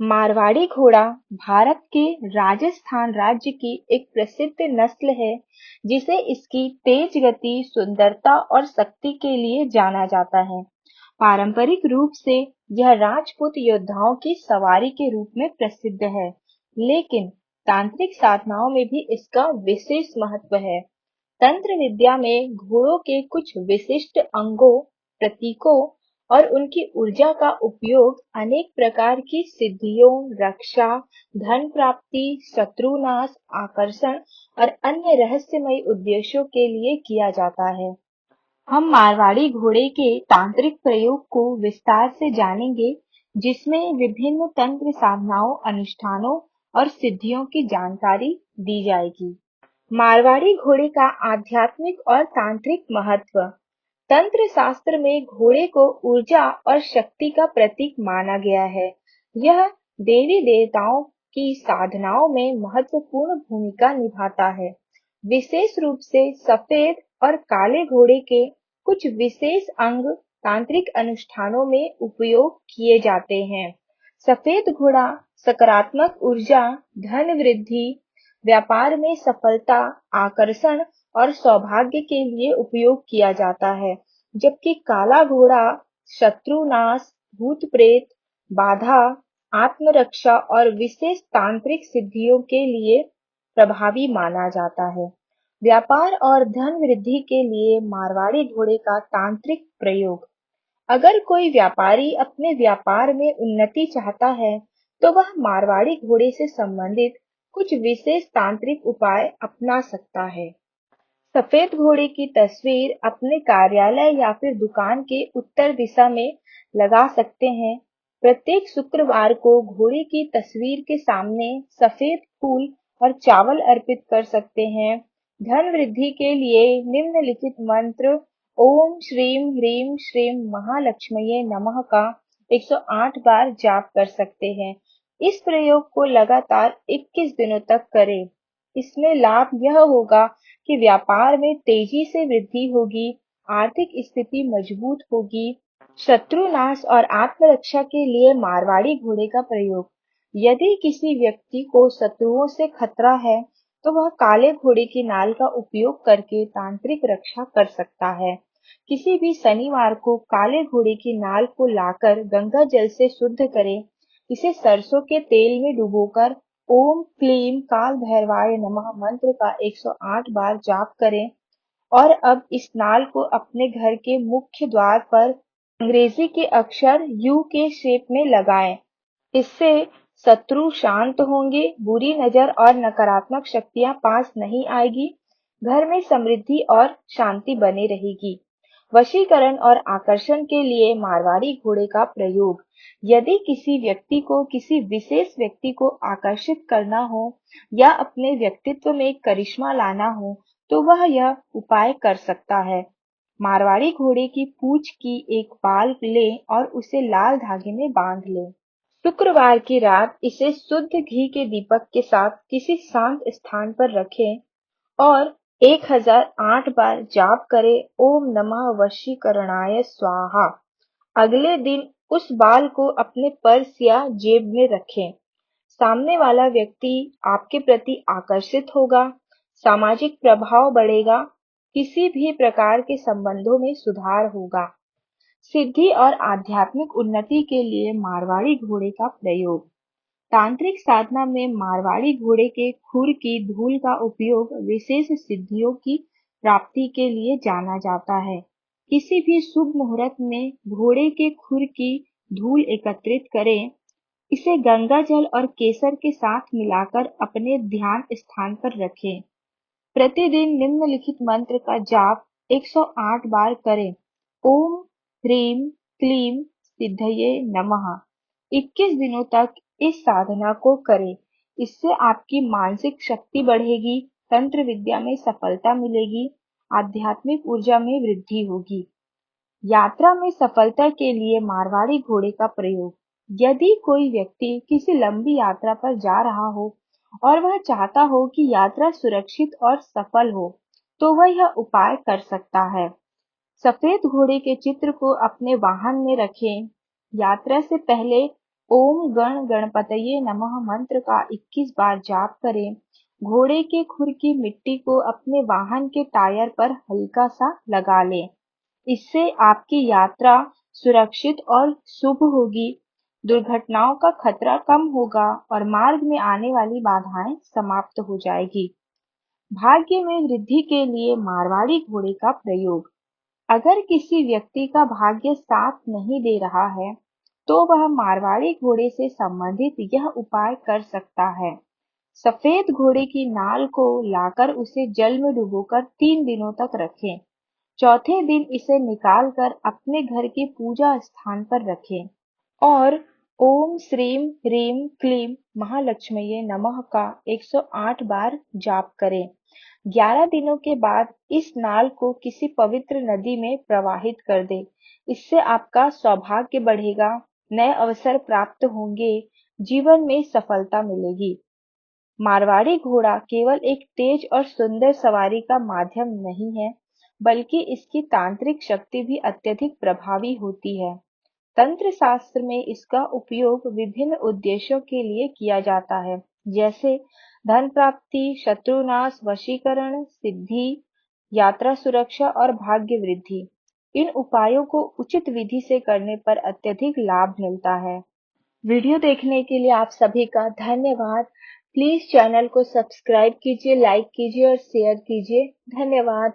मारवाड़ी घोड़ा भारत के राजस्थान राज्य की एक प्रसिद्ध नस्ल है जिसे इसकी तेज गति, सुंदरता और शक्ति के लिए जाना जाता है। पारंपरिक रूप से यह राजपूत योद्धाओं की सवारी के रूप में प्रसिद्ध है, लेकिन तांत्रिक साधनाओं में भी इसका विशेष महत्व है। तंत्र विद्या में घोड़ों के कुछ विशिष्ट अंगों, प्रतीकों और उनकी ऊर्जा का उपयोग अनेक प्रकार की सिद्धियों, रक्षा, धन प्राप्ति, शत्रुनाश, आकर्षण और अन्य रहस्यमयी उद्देश्यों के लिए किया जाता है। हम मारवाड़ी घोड़े के तांत्रिक प्रयोग को विस्तार से जानेंगे, जिसमें विभिन्न तंत्र साधनाओं, अनुष्ठानों और सिद्धियों की जानकारी दी जाएगी। मारवाड़ी घोड़े का आध्यात्मिक और तांत्रिक महत्व। तंत्र शास्त्र में घोड़े को ऊर्जा और शक्ति का प्रतीक माना गया है। यह देवी देवताओं की साधनाओं में महत्वपूर्ण भूमिका निभाता है। विशेष रूप से सफेद और काले घोड़े के कुछ विशेष अंग तांत्रिक अनुष्ठानों में उपयोग किए जाते हैं। सफेद घोड़ा सकारात्मक ऊर्जा, धन वृद्धि, व्यापार में सफलता, आकर्षण और सौभाग्य के लिए उपयोग किया जाता है, जबकि काला घोड़ा शत्रुनाश, भूत प्रेत, बाधा, आत्मरक्षा और विशेष तांत्रिक सिद्धियों के लिए प्रभावी माना जाता है। व्यापार और धन वृद्धि के लिए मारवाड़ी घोड़े का तांत्रिक प्रयोग। अगर कोई व्यापारी अपने व्यापार में उन्नति चाहता है, तो वह मारवाड़ी घोड़े से संबंधित कुछ विशेष तांत्रिक उपाय अपना सकता है। सफेद घोड़े की तस्वीर अपने कार्यालय या फिर दुकान के उत्तर दिशा में लगा सकते हैं। प्रत्येक शुक्रवार को घोड़े की तस्वीर के सामने सफेद फूल और चावल अर्पित कर सकते हैं। धन वृद्धि के लिए निम्नलिखित मंत्र ओम श्रीम ह्रीम श्रीम महालक्ष्मीये नमः का 108 बार जाप कर सकते हैं। इस प्रयोग को लगातार 21 दिनों तक करें। इसमें लाभ यह होगा कि व्यापार में तेजी से वृद्धि होगी, आर्थिक स्थिति मजबूत होगी। शत्रुनाश और आत्मरक्षा के लिए मारवाड़ी घोड़े का प्रयोग। यदि किसी व्यक्ति को शत्रुओं से खतरा है, तो वह काले घोड़े की नाल का उपयोग करके तांत्रिक रक्षा कर सकता है। किसी भी शनिवार को काले घोड़े की नाल को लाकर गंगा जल से शुद्ध करें। इसे सरसों के तेल में डुबोकर ओम क्लीम काल भैरवाय नमः मंत्र का 108 बार जाप करें और अब इस नाल को अपने घर के मुख्य द्वार पर अंग्रेजी के अक्षर यू के शेप में लगाएं। इससे शत्रु शांत होंगे, बुरी नजर और नकारात्मक शक्तियां पास नहीं आएगी, घर में समृद्धि और शांति बनी रहेगी। वशीकरण और आकर्षण के लिए मारवाड़ी घोड़े का प्रयोग। यदि किसी व्यक्ति को किसी विशेष व्यक्ति को आकर्षित करना हो या अपने व्यक्तित्व में करिश्मा लाना हो, तो वह यह उपाय कर सकता है। मारवाड़ी घोड़े की पूंछ की एक बाल लें और उसे लाल धागे में बांध लें। शुक्रवार की रात इसे शुद्ध घी के दीपक के साथ किसी शांत स्थान पर रखें और 1008 बार जाप करें ओम नमः वशीकरणाय स्वाहा। अगले दिन उस बाल को अपने पर्स या जेब में रखें। सामने वाला व्यक्ति आपके प्रति आकर्षित होगा, सामाजिक प्रभाव बढ़ेगा, किसी भी प्रकार के संबंधों में सुधार होगा। सिद्धि और आध्यात्मिक उन्नति के लिए मारवाड़ी घोड़े का प्रयोग। तांत्रिक साधना में मारवाड़ी घोड़े के खुर की धूल का उपयोग विशेष सिद्धियों की प्राप्ति के लिए जाना जाता है। किसी भी शुभ मुहूर्त में घोड़े के खुर की धूल एकत्रित करें। इसे गंगा जल और केसर के साथ मिलाकर अपने ध्यान स्थान पर रखें। प्रतिदिन निम्नलिखित मंत्र का जाप 108 बार करें। ओम ह्रीम क्लीम सिद्धये नमः। 21 दिनों तक इस साधना को करें। इससे आपकी मानसिक शक्ति बढ़ेगी, तंत्र विद्या में सफलता मिलेगी, आध्यात्मिक ऊर्जा में वृद्धि होगी। यात्रा में सफलता के लिए मारवाड़ी घोड़े का प्रयोग। यदि कोई व्यक्ति किसी लंबी यात्रा पर जा रहा हो और वह चाहता हो कि यात्रा सुरक्षित और सफल हो, तो वह यह उपाय कर सकता है। सफेद घोड़े के चित्र को अपने वाहन में रखें। यात्रा से पहले ओम गण गणपतये नमः मंत्र का 21 बार जाप करें। घोड़े के खुर की मिट्टी को अपने वाहन के टायर पर हल्का सा लगा लें। इससे आपकी यात्रा सुरक्षित और शुभ होगी, दुर्घटनाओं का खतरा कम होगा और मार्ग में आने वाली बाधाएं समाप्त हो जाएगी। भाग्य में वृद्धि के लिए मारवाड़ी घोड़े का प्रयोग। अगर किसी व्यक्ति का भाग्य साथ नहीं दे रहा है, तो वह मारवाड़ी घोड़े से संबंधित यह उपाय कर सकता है। सफेद घोड़े की नाल को लाकर उसे जल में डुबोकर 3 दिनों तक रखें। चौथे दिन इसे निकालकर अपने घर के पूजा स्थान पर रखें और ओम श्रीम ह्रीम क्लीम महालक्ष्मीये नमः का 108 बार जाप करें। 11 दिनों के बाद इस नाल को किसी पवित्र नदी में प्रवाहित कर दें। इससे आपका सौभाग्य बढ़ेगा, नए अवसर प्राप्त होंगे, जीवन में सफलता मिलेगी। मारवाड़ी घोड़ा केवल एक तेज और सुंदर सवारी का माध्यम नहीं है, बल्कि इसकी तांत्रिक शक्ति भी अत्यधिक प्रभावी होती है। तंत्र शास्त्र में इसका उपयोग विभिन्न उद्देश्यों के लिए किया जाता है, जैसे धन प्राप्ति, शत्रुनाश, वशीकरण, सिद्धि, यात्रा सुरक्षा और भाग्य वृद्धि। इन उपायों को उचित विधि से करने पर अत्यधिक लाभ मिलता है। वीडियो देखने के लिए आप सभी का धन्यवाद। प्लीज चैनल को सब्सक्राइब कीजिए, लाइक कीजिए और शेयर कीजिए। धन्यवाद।